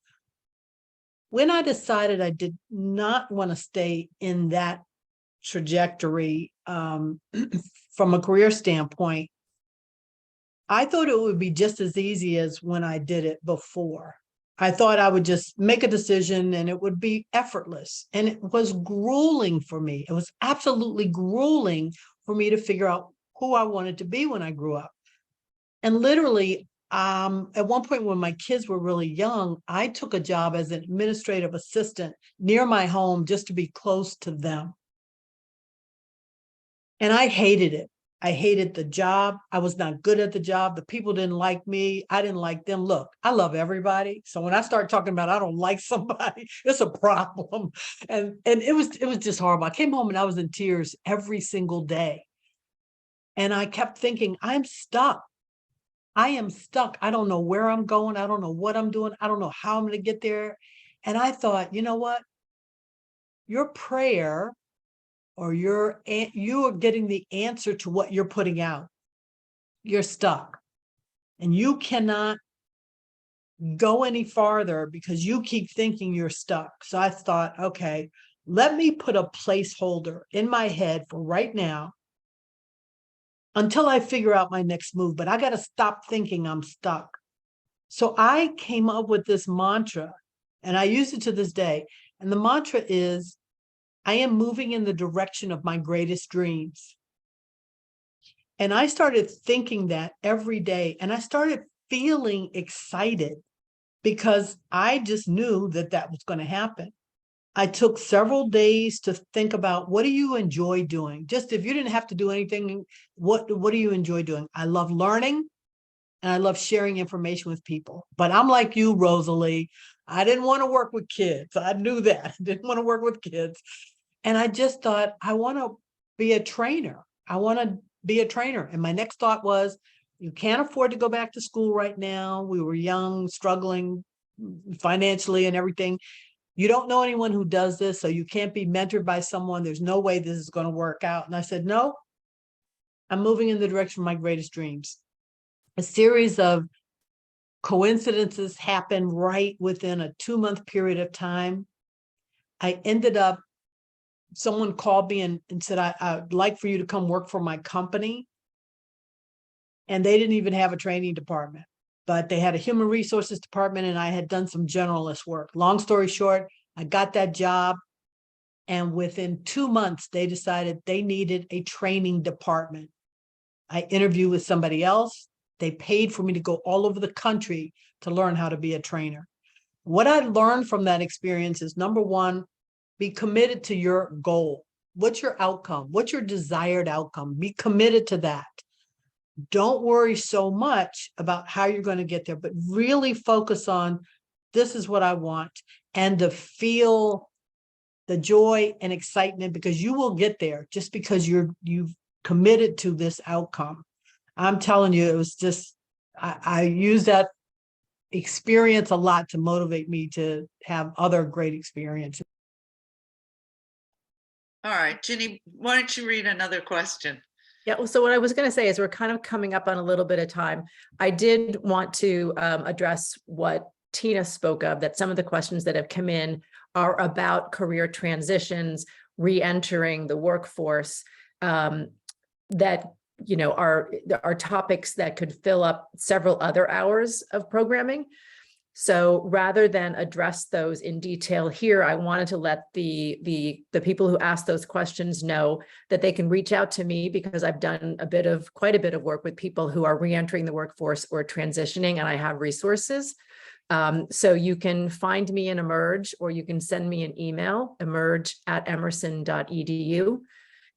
When I decided I did not want to stay in that trajectory from a career standpoint, I thought it would be just as easy as when I did it before. I thought I would just make a decision and it would be effortless. And it was grueling for me. It was absolutely grueling for me to figure out who I wanted to be when I grew up. And literally, at one point when my kids were really young, I took a job as an administrative assistant near my home just to be close to them. And I hated it. I hated the job. I was not good at the job. The people didn't like me. I didn't like them. Look, I love everybody. So when I start talking about I don't like somebody, it's a problem. And it was just horrible. I came home and I was in tears every single day. And I kept thinking, I'm stuck. I am stuck. I don't know where I'm going. I don't know what I'm doing. I don't know how I'm going to get there. And I thought, you know what? Your prayer, or you are getting the answer to what you're putting out. You're stuck. And you cannot go any farther because you keep thinking you're stuck. So I thought, okay, let me put a placeholder in my head for right now until I figure out my next move, but I got to stop thinking I'm stuck. So I came up with this mantra, and I use it to this day. And the mantra is, I am moving in the direction of my greatest dreams. And I started thinking that every day, and I started feeling excited because I just knew that that was going to happen. I took several days to think about, what do you enjoy doing? Just if you didn't have to do anything, what do you enjoy doing? I love learning and I love sharing information with people. But I'm like you, Rosalie. I didn't want to work with kids. I knew that. I didn't want to work with kids. And I just thought, I want to be a trainer. I want to be a trainer. And my next thought was, you can't afford to go back to school right now. We were young, struggling financially and everything. You don't know anyone who does this, so you can't be mentored by someone. There's no way this is going to work out. And I said, no, I'm moving in the direction of my greatest dreams. A series of coincidences happened right within a 2-month period of time. I ended up, someone called me and said, I'd like for you to come work for my company. And they didn't even have a training department, but they had a human resources department, and I had done some generalist work. Long story short, I got that job. And within 2 months, they decided they needed a training department. I interviewed with somebody else. They paid for me to go all over the country to learn how to be a trainer. What I learned from that experience is, number one, be committed to your goal. What's your outcome? What's your desired outcome? Be committed to that. Don't worry so much about how you're going to get there, but really focus on, this is what I want, and to feel the joy and excitement, because you will get there just because you've committed to this outcome. I'm telling you, it was just, I use that experience a lot to motivate me to have other great experiences. All right, Ginny, why don't you read another question? Yeah, well, so what I was going to say is, we're kind of coming up on a little bit of time. I did want to address what Tina spoke of, that some of the questions that have come in are about career transitions, re-entering the workforce, that are topics that could fill up several other hours of programming. So rather than address those in detail here, I wanted to let the people who ask those questions know that they can reach out to me, because I've done quite a bit of work with people who are re-entering the workforce or transitioning, and I have resources. So you can find me in Emerge, or you can send me an email, emerge@emerson.edu.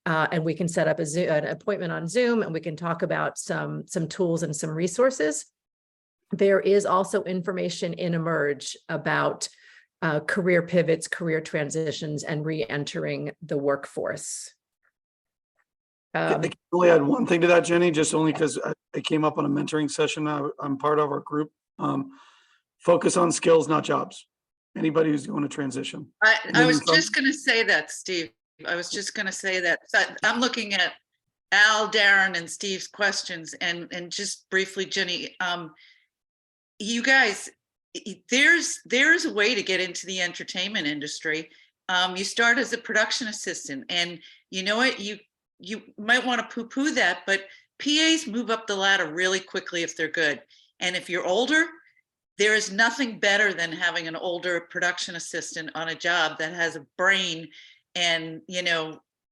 And we can set up an appointment on Zoom, and we can talk about some tools and some resources. There is also information in Emerge about career pivots, career transitions, and re-entering the workforce. I can only add one thing to that, Jenny, just only because it came up on a mentoring session. I'm part of our group. Focus on skills, not jobs. Anybody who's going to transition. I was just going to say that, Steve. I was just going to say that. So I'm looking at Al, Darren, and Steve's questions, and just briefly, Jenny, you guys, there's a way to get into the entertainment industry. You start as a production assistant, and you know what, you might want to poo-poo that, but PAs move up the ladder really quickly if they're good. And if you're older, there is nothing better than having an older production assistant on a job that has a brain and,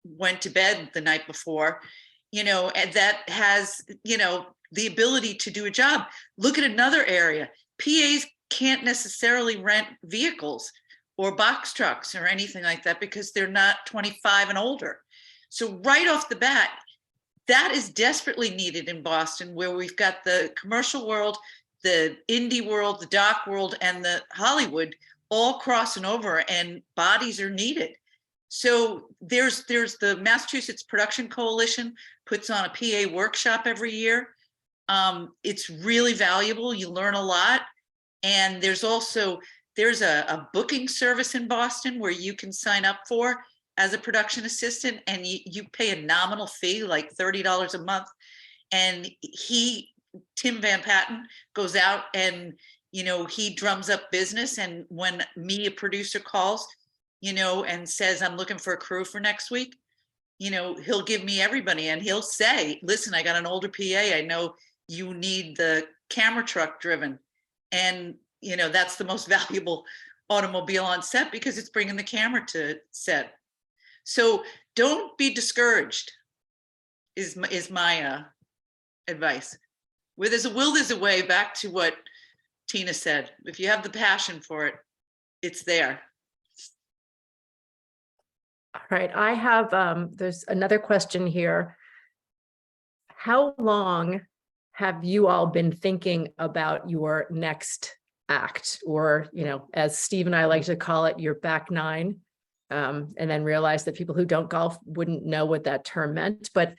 went to bed the night before, and that has, the ability to do a job. Look at another area. PAs can't necessarily rent vehicles or box trucks or anything like that because they're not 25 and older. So right off the bat, that is desperately needed in Boston, where we've got the commercial world, the indie world, the doc world, and the Hollywood all crossing over, and bodies are needed. So there's the Massachusetts Production Coalition puts on a PA workshop every year. It's really valuable. You learn a lot. And there's a booking service in Boston where you can sign up for as a production assistant, and you pay a nominal fee, like $30 a month. And Tim Van Patten, goes out and, he drums up business. And when a producer calls, and says, I'm looking for a crew for next week, he'll give me everybody, and he'll say, listen, I got an older PA. I know you need the camera truck driven. And, that's the most valuable automobile on set because it's bringing the camera to set. So don't be discouraged is my advice. Where there's a will, there's a way. Back to what Tina said. If you have the passion for it, it's there. All right, I have, there's another question here. How long have you all been thinking about your next act, or, as Steve and I like to call it, your back nine, and then realize that people who don't golf wouldn't know what that term meant. But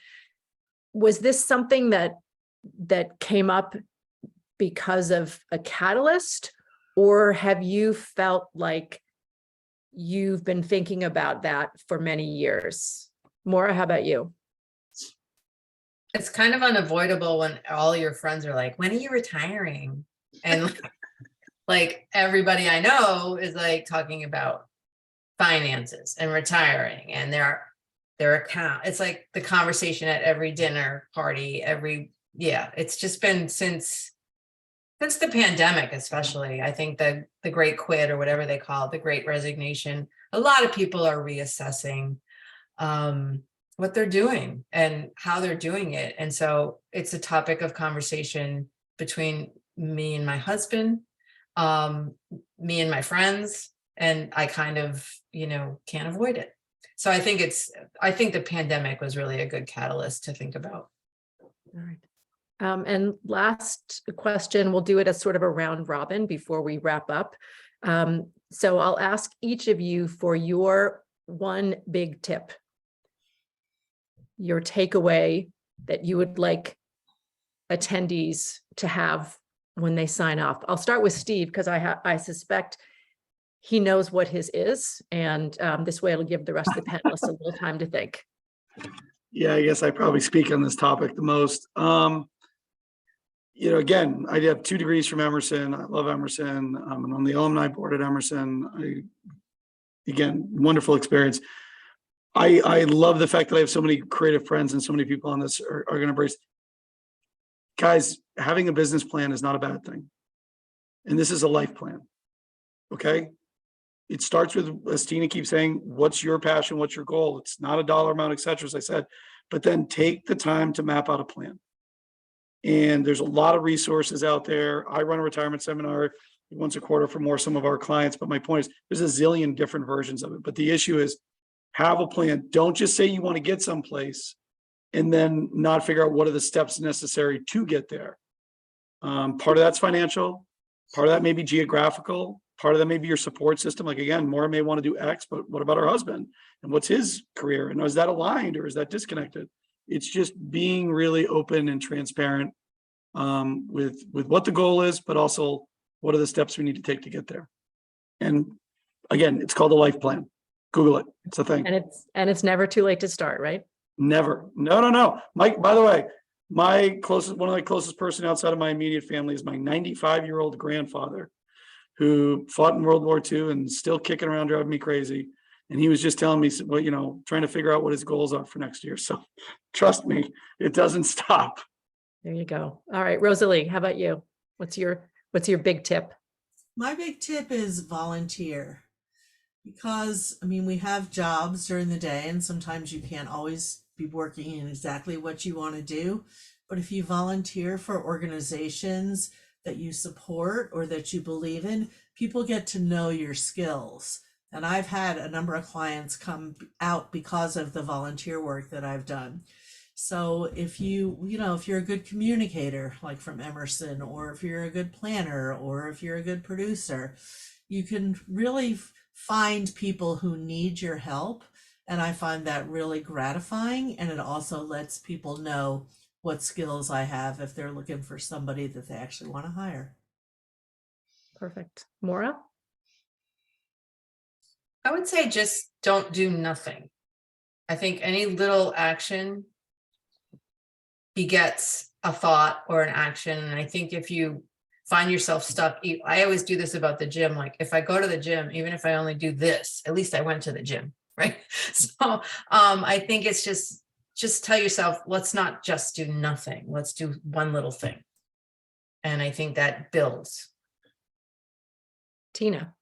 was this something that came up because of a catalyst, or have you felt like you've been thinking about that for many years? Maura, how about you? It's kind of unavoidable when all your friends are like, when are you retiring? And like everybody I know is like talking about finances and retiring and their account. It's like the conversation at every dinner party, it's just been since the pandemic, especially. I think the great quit, or whatever they call it, the great resignation, a lot of people are reassessing what they're doing and how they're doing it. And so it's a topic of conversation between me and my husband, me and my friends, and I kind of, can't avoid it. So I think the pandemic was really a good catalyst to think about. All right. And last question, we'll do it as sort of a round robin before we wrap up. So I'll ask each of you for your one big tip, your takeaway that you would like attendees to have when they sign off. I'll start with Steve, because I suspect he knows what his is, and this way it'll give the rest of the panelists a little time to think. Yeah, I guess I probably speak on this topic the most. Again, I have 2 degrees from Emerson. I love Emerson. I'm on the alumni board at Emerson. I again, wonderful experience. I love the fact that I have so many creative friends and so many people on this are going to embrace. Guys, having a business plan is not a bad thing. And this is a life plan. Okay. It starts with, as Tina keeps saying, what's your passion? What's your goal? It's not a dollar amount, et cetera, as I said, but then take the time to map out a plan. And there's a lot of resources out there. I run a retirement seminar once a quarter for some of our clients. But my point is there's a zillion different versions of it. But the issue is have a plan. Don't just say you want to get someplace and then not figure out what are the steps necessary to get there. Part of that's financial. Part of that may be geographical. Part of that may be your support system. Like again, Maura may want to do X, but what about her husband? And what's his career? And is that aligned or is that disconnected? It's just being really open and transparent with what the goal is, but also what are the steps we need to take to get there. And again, it's called a life plan. Google it. It's a thing. And it's never too late to start, right? Never. No. Mike, by the way, one of my closest person outside of my immediate family is my 95-year-old grandfather who fought in World War II and still kicking around, driving me crazy. And he was just telling me, well, trying to figure out what his goals are for next year. So trust me, it doesn't stop. There you go. All right, Rosalie, how about you? What's your big tip? My big tip is volunteer. Because, we have jobs during the day and sometimes you can't always be working in exactly what you want to do. But if you volunteer for organizations that you support or that you believe in, people get to know your skills. And I've had a number of clients come out because of the volunteer work that I've done. So if if you're a good communicator, like from Emerson, or if you're a good planner, or if you're a good producer, you can really find people who need your help. And I find that really gratifying. And it also lets people know what skills I have if they're looking for somebody that they actually want to hire. Perfect. Maura? I would say just don't do nothing. I think any little action begets a thought or an action. And I think if you find yourself stuck, I always do this about the gym. Like if I go to the gym, even if I only do this, at least I went to the gym, right? So I think it's just tell yourself, let's not just do nothing. Let's do one little thing. And I think that builds. Tina?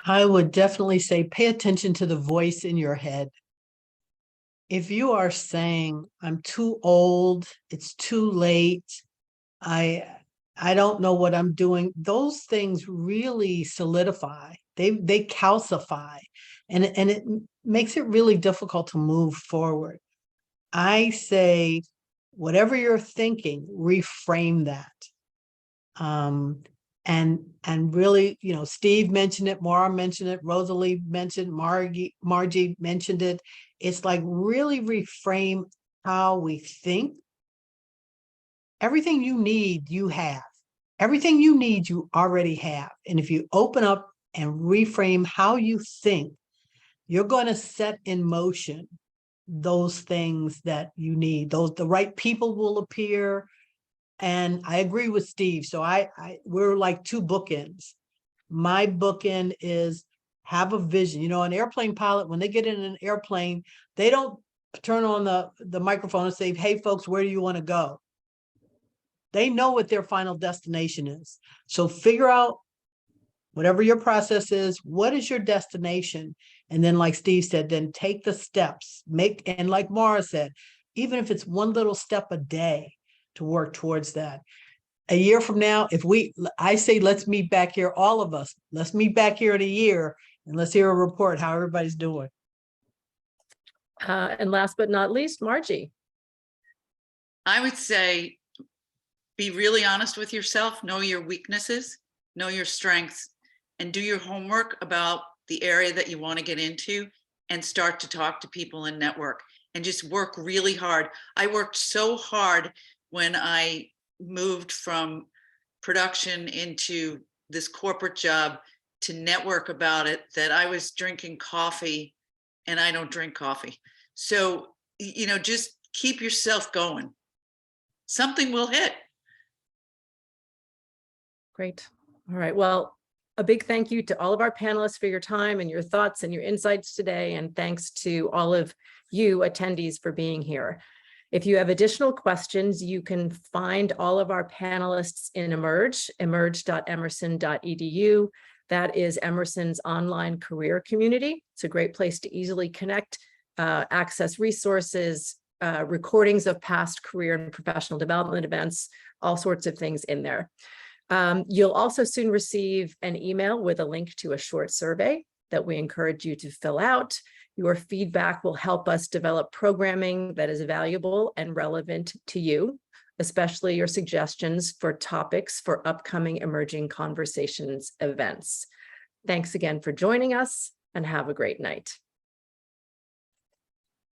I would definitely say pay attention to the voice in your head. If you are saying, I'm too old, it's too late, I don't know what I'm doing, those things really solidify. They calcify, and it makes it really difficult to move forward. I say, whatever you're thinking, reframe that. And really, Steve mentioned it, Maura mentioned it, Rosalie mentioned, Margie mentioned it. It's like really reframe how we think. Everything you need, you have. Everything you need, you already have. And if you open up and reframe how you think, you're going to set in motion those things that you need. The right people will appear. And I agree with Steve. So we're like two bookends. My bookend is have a vision. An airplane pilot, when they get in an airplane, they don't turn on the microphone and say, hey, folks, where do you want to go? They know what their final destination is. So figure out whatever your process is, what is your destination? And then like Steve said, then take the steps, and like Maura said, even if it's one little step a day to work towards that. A year from now, I say, let's meet back here, all of us, let's meet back here in a year and let's hear a report how everybody's doing. And last but not least, Margie. I would say, be really honest with yourself, know your weaknesses, know your strengths, and do your homework about the area that you want to get into and start to talk to people and network and just work really hard. I worked so hard when I moved from production into this corporate job to network about it that I was drinking coffee, and I don't drink coffee. So, just keep yourself going. Something will hit. Great. All right. Well, A big thank you to all of our panelists for your time and your thoughts and your insights today. And thanks to all of you attendees for being here. If you have additional questions, you can find all of our panelists in Emerge, emerge.emerson.edu. That is Emerson's online career community. It's a great place to easily connect, access resources, recordings of past career and professional development events, all sorts of things in there. You'll also soon receive an email with a link to a short survey that we encourage you to fill out. Your feedback will help us develop programming that is valuable and relevant to you, especially your suggestions for topics for upcoming Emerging Conversations events. Thanks again for joining us, and have a great night.